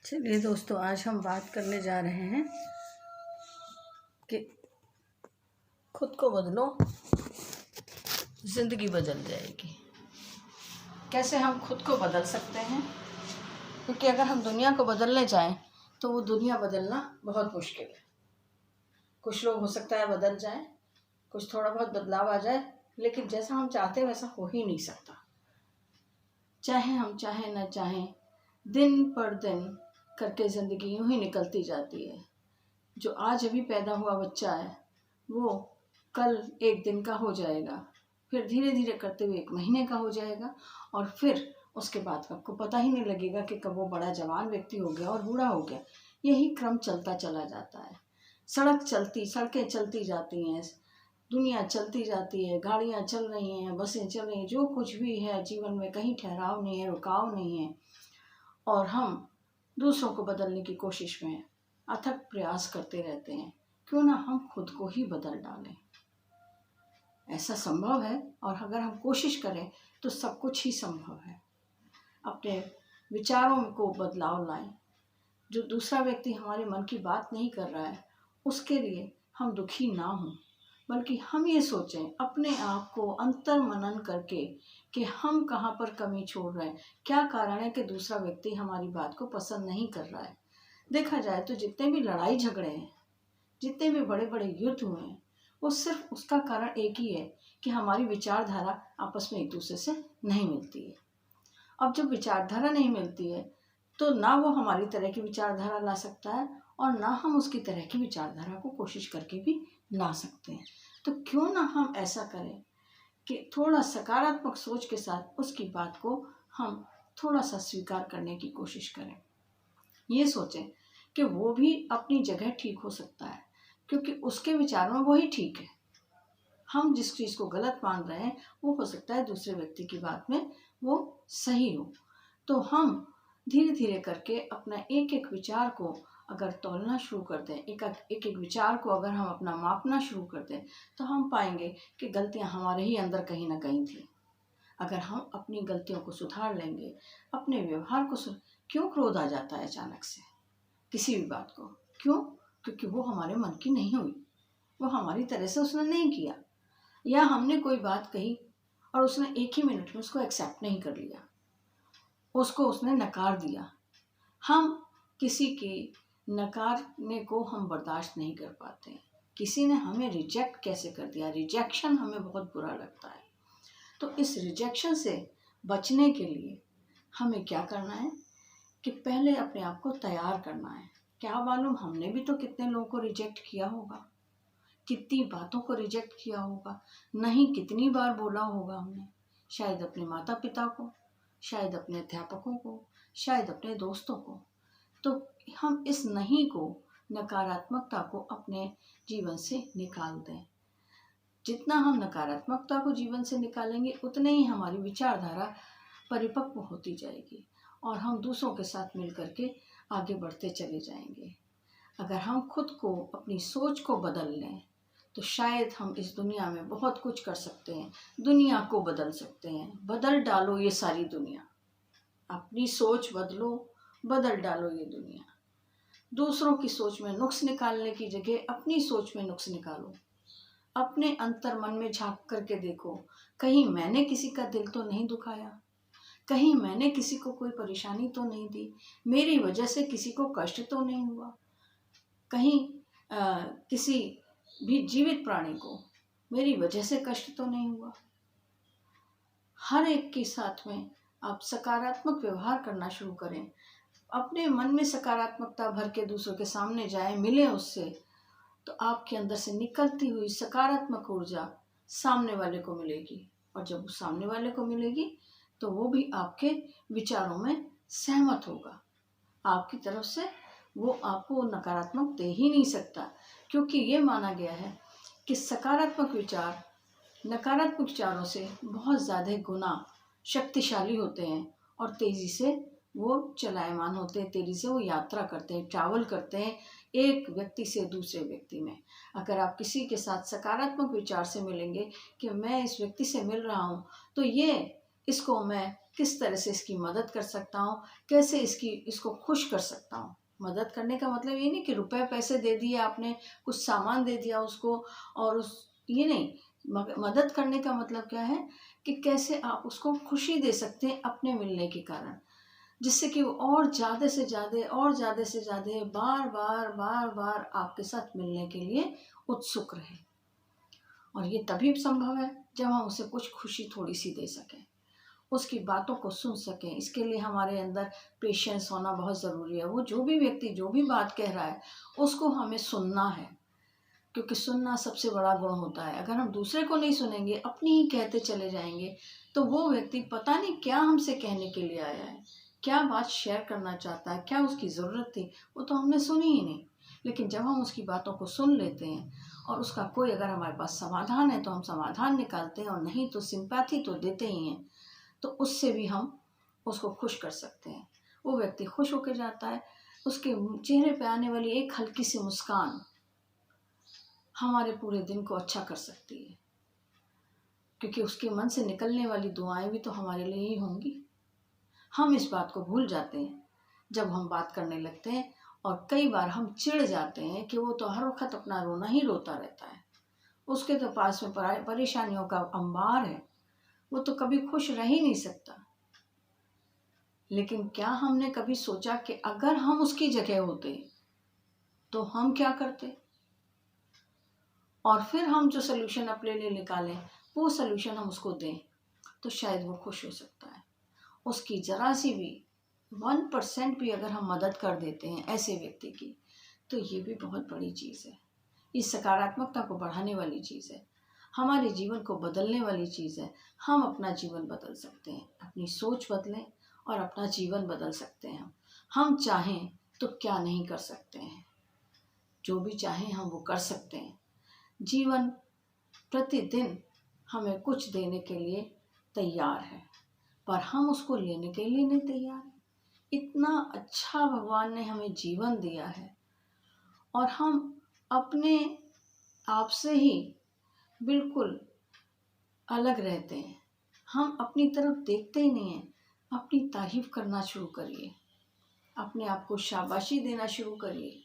चलिए दोस्तों, आज हम बात करने जा रहे हैं कि खुद को बदलो, ज़िंदगी बदल जाएगी। कैसे हम खुद को बदल सकते हैं? क्योंकि अगर हम दुनिया को बदलने जाएं तो वो दुनिया बदलना बहुत मुश्किल है। कुछ लोग हो सकता है बदल जाएं, कुछ थोड़ा बहुत बदलाव आ जाए, लेकिन जैसा हम चाहते हैं वैसा हो ही नहीं सकता। चाहे हम चाहें न चाहें, दिन पर दिन करके ज़िंदगी यूँ ही निकलती जाती है। जो आज अभी पैदा हुआ बच्चा है वो कल एक दिन का हो जाएगा, फिर धीरे धीरे करते हुए 1 महीने का हो जाएगा, और फिर उसके बाद आपको पता ही नहीं लगेगा कि कब वो बड़ा जवान व्यक्ति हो गया और बूढ़ा हो गया। यही क्रम चलता चला जाता है। सड़कें चलती जाती हैं, दुनिया चलती जाती है, गाड़ियाँ चल रही हैं, बसें चल रही हैं, जो कुछ भी है जीवन में कहीं ठहराव नहीं है, रुकाव नहीं है, और हम दूसरों को बदलने की कोशिश में अथक प्रयास करते रहते हैं। क्यों ना हम खुद को ही बदल डालें? ऐसा संभव है, और अगर हम कोशिश करें तो सब कुछ ही संभव है। अपने विचारों को बदलाव लाएं। जो दूसरा व्यक्ति हमारे मन की बात नहीं कर रहा है उसके लिए हम दुखी ना हों, बल्कि हम ये सोचें अपने आप को अंतर्मनन करके कि हम कहाँ पर कमी छोड़ रहे हैं, क्या कारण है कि दूसरा व्यक्ति हमारी बात को पसंद नहीं कर रहा है। देखा जाए तो जितने भी लड़ाई झगड़े हैं, जितने भी बड़े बड़े युद्ध हुए हैं, वो सिर्फ उसका कारण एक ही है कि हमारी विचारधारा आपस में एक दूसरे से नहीं मिलती है। अब जब विचारधारा नहीं मिलती है तो ना वो हमारी तरह की विचारधारा ला सकता है, और ना हम उसकी तरह की विचारधारा को कोशिश करके भी ला सकते हैं। तो क्यों ना हम ऐसा करें कि थोड़ा सकारात्मक सोच के साथ उसकी बात को हम थोड़ा सा स्वीकार करने की कोशिश करें। ये सोचें कि वो भी अपनी जगह ठीक हो सकता है, क्योंकि उसके विचार में वही ठीक है। हम जिस चीज़ को गलत मान रहे हैं वो हो सकता है दूसरे व्यक्ति की बात में वो सही हो। तो हम धीरे धीरे करके अपना एक एक विचार को अगर तौलना शुरू कर दें, एक विचार को अगर हम अपना मापना शुरू कर दें, तो हम पाएंगे कि गलतियां हमारे ही अंदर कहीं ना कहीं थी। अगर हम अपनी गलतियों को सुधार लेंगे, अपने व्यवहार को क्यों क्रोध आ जाता है अचानक से किसी भी बात को? क्यों? क्योंकि वो हमारे मन की नहीं हुई, वो हमारी तरह से उसने नहीं किया, या हमने कोई बात कही और उसने एक ही मिनट में उसको एक्सेप्ट नहीं कर लिया, उसको उसने नकार दिया। हम किसी के नकारने को हम बर्दाश्त नहीं कर पाते। किसी ने हमें रिजेक्ट कैसे कर दिया, रिजेक्शन हमें बहुत बुरा लगता है। तो इस रिजेक्शन से बचने के लिए हमें क्या करना है कि पहले अपने आप को तैयार करना है। क्या मालूम, हमने भी तो कितने लोगों को रिजेक्ट किया होगा, कितनी बातों को रिजेक्ट किया होगा, नहीं कितनी बार बोला होगा हमने, शायद अपने माता पिता को, शायद अपने अध्यापकों को, शायद अपने दोस्तों को। तो हम इस नहीं को, नकारात्मकता को अपने जीवन से निकाल दें। जितना हम नकारात्मकता को जीवन से निकालेंगे उतने ही हमारी विचारधारा परिपक्व होती जाएगी, और हम दूसरों के साथ मिल करके आगे बढ़ते चले जाएंगे। अगर हम खुद को, अपनी सोच को बदल लें तो शायद हम इस दुनिया में बहुत कुछ कर सकते हैं, दुनिया को बदल सकते हैं। बदल डालो ये सारी दुनिया, अपनी सोच बदलो, बदल डालो ये दुनिया। दूसरों की सोच में नुक्स निकालने की जगह अपनी सोच में नुक्स निकालो। अपने अंतर मन में झांक करके देखो, कहीं मैंने किसी का दिल तो नहीं दुखाया, कहीं मैंने किसी को कोई परेशानी तो नहीं दी, मेरी वजह से किसी को कष्ट तो नहीं हुआ, कहीं किसी भी जीवित प्राणी को मेरी वजह से कष्ट तो नहीं हुआ। हर एक के साथ में आप सकारात्मक व्यवहार करना शुरू करें। अपने मन में सकारात्मकता भर के दूसरों के सामने जाएं, मिलें उससे, तो आपके अंदर से निकलती हुई सकारात्मक ऊर्जा सामने वाले को मिलेगी, और जब उस सामने वाले को मिलेगी तो वो भी आपके विचारों में सहमत होगा। आपकी तरफ से वो आपको नकारात्मक दे ही नहीं सकता, क्योंकि ये माना गया है कि सकारात्मक विचार नकारात्मक विचारों से बहुत ज़्यादा गुना शक्तिशाली होते हैं, और तेज़ी से वो चलायमान होते हैं, तेज़ी से वो यात्रा करते हैं, ट्रैवल करते हैं एक व्यक्ति से दूसरे व्यक्ति में। अगर आप किसी के साथ सकारात्मक विचार से मिलेंगे कि मैं इस व्यक्ति से मिल रहा हूँ तो ये इसको मैं किस तरह से इसकी मदद कर सकता हूँ, कैसे इसको खुश कर सकता हूँ। मदद करने का मतलब ये नहीं कि रुपए पैसे दे दिए आपने, कुछ सामान दे दिया उसको, और ये नहीं। मदद करने का मतलब क्या है कि कैसे आप उसको खुशी दे सकते हैं अपने मिलने के कारण, जिससे कि वो और ज़्यादा से ज़्यादा और ज़्यादा से ज़्यादा बार बार बार बार आपके साथ मिलने के लिए उत्सुक रहे। और ये तभी संभव है जब हम उसे कुछ खुशी थोड़ी सी दे सकें, उसकी बातों को सुन सकें। इसके लिए हमारे अंदर पेशेंस होना बहुत ज़रूरी है। वो जो भी व्यक्ति जो भी बात कह रहा है उसको हमें सुनना है, क्योंकि सुनना सबसे बड़ा गुण होता है। अगर हम दूसरे को नहीं सुनेंगे, अपनी ही कहते चले जाएंगे, तो वो व्यक्ति पता नहीं क्या हमसे कहने के लिए आया है, क्या बात शेयर करना चाहता है, क्या उसकी ज़रूरत थी, वो तो हमने सुनी ही नहीं। लेकिन जब हम उसकी बातों को सुन लेते हैं और उसका कोई अगर हमारे पास समाधान है तो हम समाधान निकालते हैं, और नहीं तो सिंपैथी तो देते ही हैं, तो उससे भी हम उसको खुश कर सकते हैं। वो व्यक्ति खुश होकर जाता है, उसके चेहरे पे आने वाली एक हल्की सी मुस्कान हमारे पूरे दिन को अच्छा कर सकती है, क्योंकि उसके मन से निकलने वाली दुआएं भी तो हमारे लिए ही होंगी। हम इस बात को भूल जाते हैं जब हम बात करने लगते हैं, और कई बार हम चिढ़ जाते हैं कि वो तो हर वक्त अपना रोना ही रोता रहता है, उसके तो पास में परेशानियों का अंबार है, वो तो कभी खुश रह ही नहीं सकता। लेकिन क्या हमने कभी सोचा कि अगर हम उसकी जगह होते तो हम क्या करते, और फिर हम जो सलूशन अपने लिए निकालें वो सलूशन हम उसको दें, तो शायद वो खुश हो सकता है। उसकी ज़रा सी भी 1% भी अगर हम मदद कर देते हैं ऐसे व्यक्ति की, तो ये भी बहुत बड़ी चीज़ है। इस सकारात्मकता को बढ़ाने वाली चीज़ है, हमारे जीवन को बदलने वाली चीज़ है। हम अपना जीवन बदल सकते हैं, अपनी सोच बदलें और अपना जीवन बदल सकते हैं। हम चाहें तो क्या नहीं कर सकते हैं, जो भी चाहें हम वो कर सकते हैं। जीवन प्रतिदिन हमें कुछ देने के लिए तैयार है, पर हम उसको लेने के लिए नहीं तैयार। इतना अच्छा भगवान ने हमें जीवन दिया है, और हम अपने आप से ही बिल्कुल अलग रहते हैं। हम अपनी तरफ देखते ही नहीं हैं। अपनी तारीफ करना शुरू करिए, अपने आप को शाबाशी देना शुरू करिए,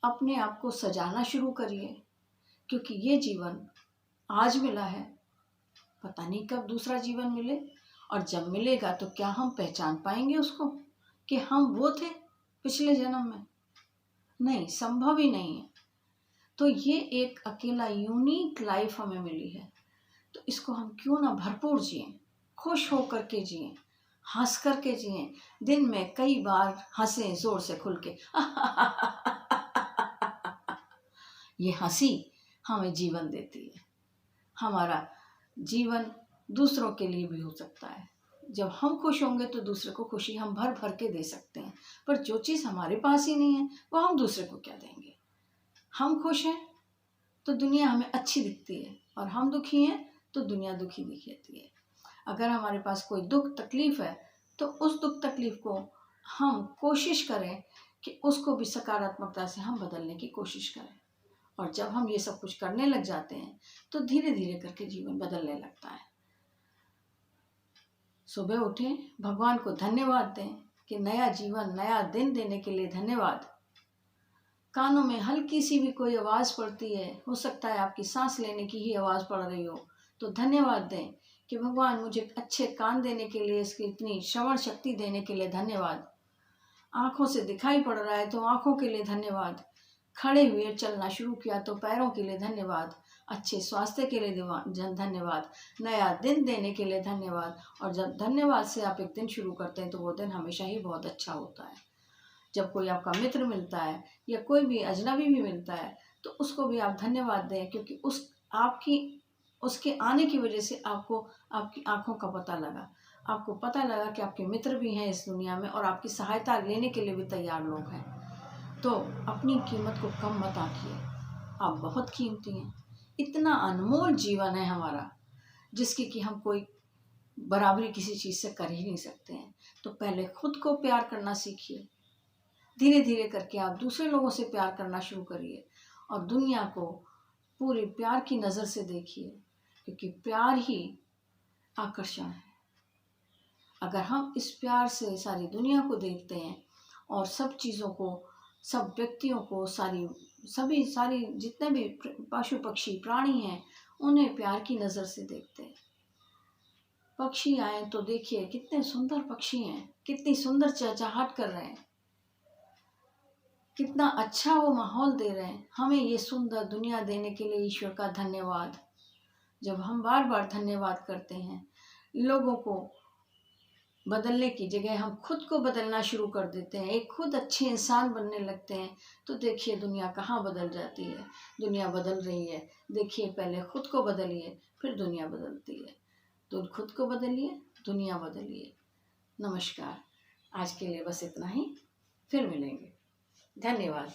अपने आप को सजाना शुरू करिए, क्योंकि ये जीवन आज मिला है, पता नहीं कब दूसरा जीवन मिले, और जब मिलेगा तो क्या हम पहचान पाएंगे उसको कि हम वो थे पिछले जन्म में? नहीं, संभव ही नहीं है। तो ये एक अकेला यूनिक लाइफ हमें मिली है, तो इसको हम क्यों ना भरपूर जिएं, खुश होकर के जिएं, हंस करके जिएं, दिन में कई बार हंसें जोर से खुल के ये हंसी हमें जीवन देती है। हमारा जीवन दूसरों के लिए भी हो सकता है। जब हम खुश होंगे तो दूसरे को खुशी हम भर भर के दे सकते हैं, पर जो चीज़ हमारे पास ही नहीं है वो हम दूसरे को क्या देंगे। हम खुश हैं तो दुनिया हमें अच्छी दिखती है, और हम दुखी हैं तो दुनिया दुखी दिखती है। अगर हमारे पास कोई दुख तकलीफ़ है तो उस दुख तकलीफ़ को हम कोशिश करें कि उसको भी सकारात्मकता से हम बदलने की कोशिश करें। और जब हम ये सब कुछ करने लग जाते हैं तो धीरे धीरे करके जीवन बदलने लगता है। सुबह उठें, भगवान को धन्यवाद दें कि नया जीवन, नया दिन देने के लिए धन्यवाद। कानों में हल्की सी भी कोई आवाज़ पड़ती है, हो सकता है आपकी सांस लेने की ही आवाज़ पड़ रही हो, तो धन्यवाद दें कि भगवान मुझे अच्छे कान देने के लिए, इसकी इतनी श्रवण शक्ति देने के लिए धन्यवाद। आँखों से दिखाई पड़ रहा है तो आँखों के लिए धन्यवाद। खड़े हुए चलना शुरू किया तो पैरों के लिए धन्यवाद। अच्छे स्वास्थ्य के लिए धन्यवाद। नया दिन देने के लिए धन्यवाद। और जब धन्यवाद से आप एक दिन शुरू करते हैं तो वो दिन हमेशा ही बहुत अच्छा होता है। जब कोई आपका मित्र मिलता है या कोई भी अजनबी भी मिलता है तो उसको भी आप धन्यवाद दें, क्योंकि उसके आने की वजह से आपको आपकी आँखों का पता लगा, आपको पता लगा कि आपके मित्र भी हैं इस दुनिया में और आपकी सहायता लेने के लिए भी तैयार लोग हैं। तो अपनी कीमत को कम मत आंकिए, आप बहुत कीमती हैं। इतना अनमोल जीवन है हमारा जिसकी कि हम कोई बराबरी किसी चीज़ से कर ही नहीं सकते हैं। तो पहले खुद को प्यार करना सीखिए, धीरे धीरे करके आप दूसरे लोगों से प्यार करना शुरू करिए, और दुनिया को पूरे प्यार की नज़र से देखिए, क्योंकि प्यार ही आकर्षण है। अगर हम इस प्यार से सारी दुनिया को देखते हैं और सब चीज़ों को, सब व्यक्तियों को, सारी जितने भी पशु पक्षी प्राणी हैं उन्हें प्यार की नज़र से देखते हैं। पक्षी आए तो देखिए कितने सुंदर पक्षी हैं, कितनी सुंदर चहचहाट कर रहे हैं, कितना अच्छा वो माहौल दे रहे हैं। हमें ये सुंदर दुनिया देने के लिए ईश्वर का धन्यवाद। जब हम बार बार धन्यवाद करते हैं, लोगों को बदलने की जगह हम खुद को बदलना शुरू कर देते हैं, एक खुद अच्छे इंसान बनने लगते हैं, तो देखिए दुनिया कहाँ बदल जाती है। दुनिया बदल रही है, देखिए पहले खुद को बदलिए फिर दुनिया बदलती है। तो खुद को बदलिए, दुनिया बदलिए। नमस्कार, आज के लिए बस इतना ही, फिर मिलेंगे। धन्यवाद।